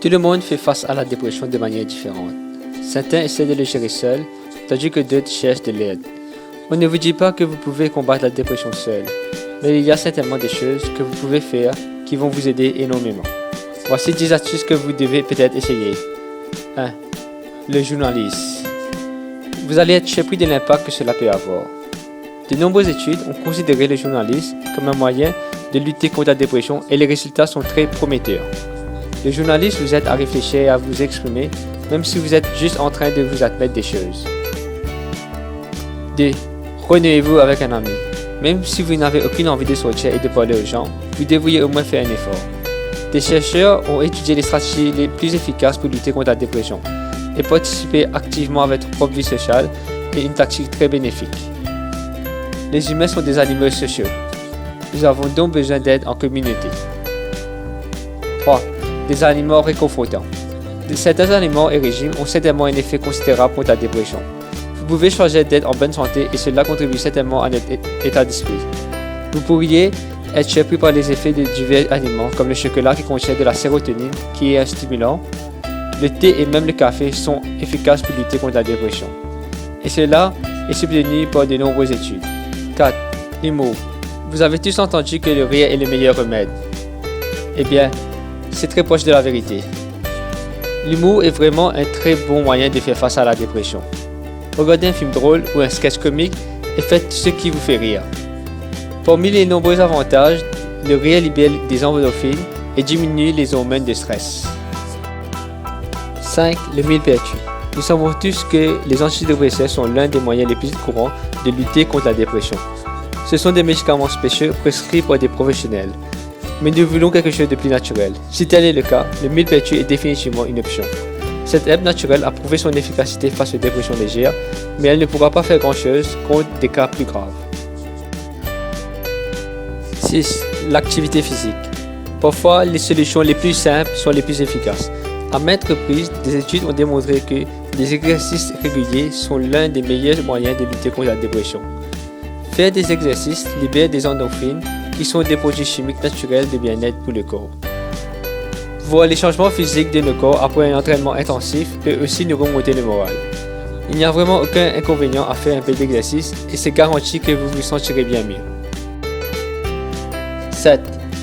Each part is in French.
Tout le monde fait face à la dépression de manière différente. Certains essaient de le gérer seuls, tandis que d'autres cherchent de l'aide. On ne vous dit pas que vous pouvez combattre la dépression seul, mais il y a certainement des choses que vous pouvez faire qui vont vous aider énormément. Voici 10 astuces que vous devez peut-être essayer. 1. Le journalisme. Vous allez être surpris de l'impact que cela peut avoir. De nombreuses études ont considéré le journalisme comme un moyen de lutter contre la dépression et les résultats sont très prometteurs. Le journalisme vous aide à réfléchir et à vous exprimer, même si vous êtes juste en train de vous admettre des choses. 2. Renouez-vous avec un ami. Même si vous n'avez aucune envie de sortir et de parler aux gens, vous devriez au moins faire un effort. Des chercheurs ont étudié les stratégies les plus efficaces pour lutter contre la dépression et participer activement à votre propre vie sociale est une tactique très bénéfique. Les humains sont des animaux sociaux. Nous avons donc besoin d'aide en communauté. 3. Des aliments réconfortants. Certains aliments et régimes ont certainement un effet considérable contre la dépression. Vous pouvez choisir d'être en bonne santé et cela contribue certainement à notre état d'esprit. Vous pourriez être surpris par les effets de divers aliments comme le chocolat qui contient de la sérotonine qui est un stimulant. Le thé et même le café sont efficaces pour lutter contre la dépression. Et cela est soutenu par de nombreuses études. 4. L'humour. Vous avez tous entendu que le rire est le meilleur remède. Eh bien, c'est très proche de la vérité. L'humour est vraiment un très bon moyen de faire face à la dépression. Regardez un film drôle ou un sketch comique et faites ce qui vous fait rire. Parmi les nombreux avantages, le rire libère des endorphines et diminue les hormones de stress. 5. Le millepertuis. Nous savons tous que les antidépresseurs sont l'un des moyens les plus courants de lutter contre la dépression. Ce sont des médicaments spéciaux prescrits par des professionnels. Mais nous voulons quelque chose de plus naturel. Si tel est le cas, le millepertuis est définitivement une option. Cette herbe naturelle a prouvé son efficacité face aux dépressions légères, mais elle ne pourra pas faire grand-chose contre des cas plus graves. 6. L'activité physique. Parfois, les solutions les plus simples sont les plus efficaces. À maintes reprises, des études ont démontré que les exercices réguliers sont l'un des meilleurs moyens de lutter contre la dépression. Faire des exercices libère des endorphines qui sont des produits chimiques naturels de bien-être pour le corps. Voir les changements physiques de nos corps après un entraînement intensif peut aussi nous remonter le moral. Il n'y a vraiment aucun inconvénient à faire un peu d'exercice et c'est garanti que vous vous sentirez bien mieux. 7.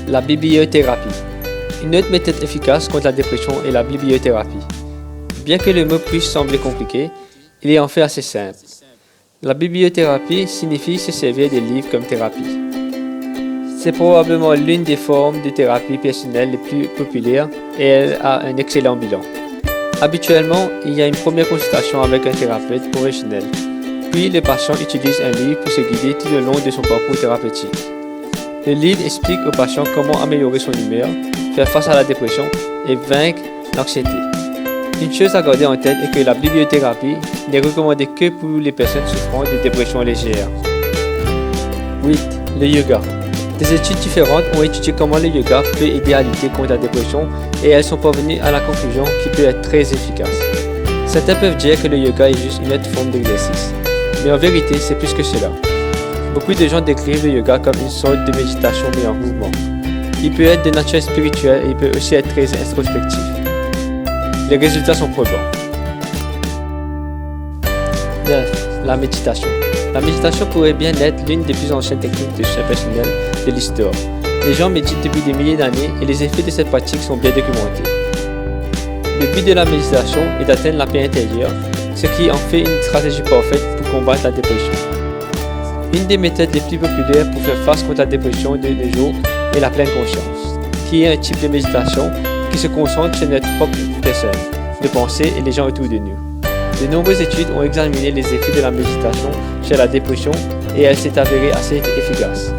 La bibliothérapie. Une autre méthode efficace contre la dépression est la bibliothérapie. Bien que le mot puisse sembler compliqué, il est en fait assez simple. La bibliothérapie signifie se servir des livres comme thérapie. C'est probablement l'une des formes de thérapie personnelle les plus populaires et elle a un excellent bilan. Habituellement, il y a une première consultation avec un thérapeute professionnel, puis le patient utilise un livre pour se guider tout le long de son parcours thérapeutique. Le livre explique au patient comment améliorer son humeur, faire face à la dépression et vaincre l'anxiété. Une chose à garder en tête est que la bibliothérapie n'est recommandée que pour les personnes souffrant de dépression légère. 8. Le yoga. Des études différentes ont étudié comment le yoga peut aider à lutter contre la dépression et elles sont parvenues à la conclusion qu'il peut être très efficace. Certains peuvent dire que le yoga est juste une autre forme d'exercice, mais en vérité c'est plus que cela. Beaucoup de gens décrivent le yoga comme une sorte de méditation mais en mouvement. Il peut être de nature spirituelle et il peut aussi être très introspectif. Les résultats sont probants. 9. La méditation. La méditation pourrait bien être l'une des plus anciennes techniques de soins personnels de l'histoire. Les gens méditent depuis des milliers d'années et les effets de cette pratique sont bien documentés. Le but de la méditation est d'atteindre la paix intérieure, ce qui en fait une stratégie parfaite pour combattre la dépression. Une des méthodes les plus populaires pour faire face contre la dépression de nos jours est la pleine conscience, qui est un type de méditation qui se concentre sur notre propre personne, nos pensées et les gens autour de nous. De nombreuses études ont examiné les effets de la méditation sur la dépression et elle s'est avérée assez efficace.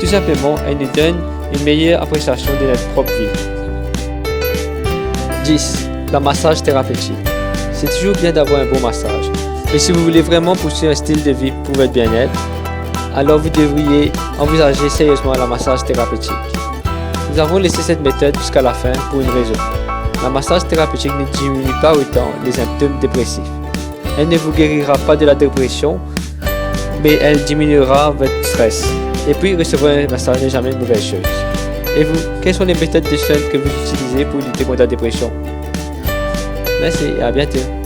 Tout simplement, elle nous donne une meilleure appréciation de notre propre vie. 10. Le massage thérapeutique. C'est toujours bien d'avoir un bon massage, mais si vous voulez vraiment poursuivre un style de vie pour votre bien-être, alors vous devriez envisager sérieusement le massage thérapeutique. Nous avons laissé cette méthode jusqu'à la fin pour une raison. Le massage thérapeutique ne diminue pas autant les symptômes dépressifs. Elle ne vous guérira pas de la dépression, mais elle diminuera votre stress. Et puis, recevoir un massage n'est jamais une mauvaise chose. Et vous, quelles sont les méthodes de soins que vous utilisez pour lutter contre la dépression? Merci et à bientôt.